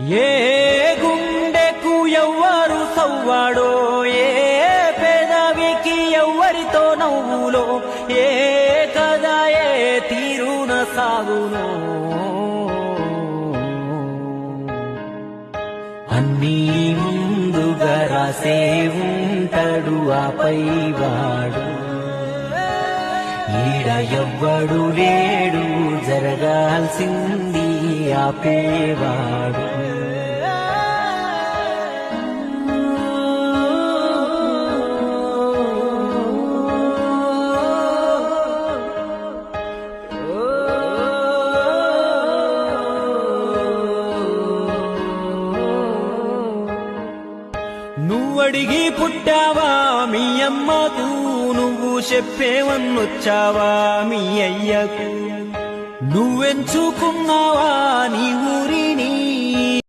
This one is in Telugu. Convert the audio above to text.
ఏ గుండెకు ఎవ్వరు సవ్వాడో, ఏ పెదవికి ఎవ్వరితో నవ్వులో, ఏ కథ ఏ తీరున సాగునో, అన్నీ ముందుగా రాసే ఉంటాడు ఆపై వాడు. ఈడ ఎవ్వడు లేడు జరగాల్సింది ఆపేవాడు. నువ్వడిగి పుట్టావా మీ అమ్మకు, నువ్వు చెప్పేవన్నొచ్చావా మీ అయ్యకు, నువ్వెంచుకున్నావా నీ ఊరిని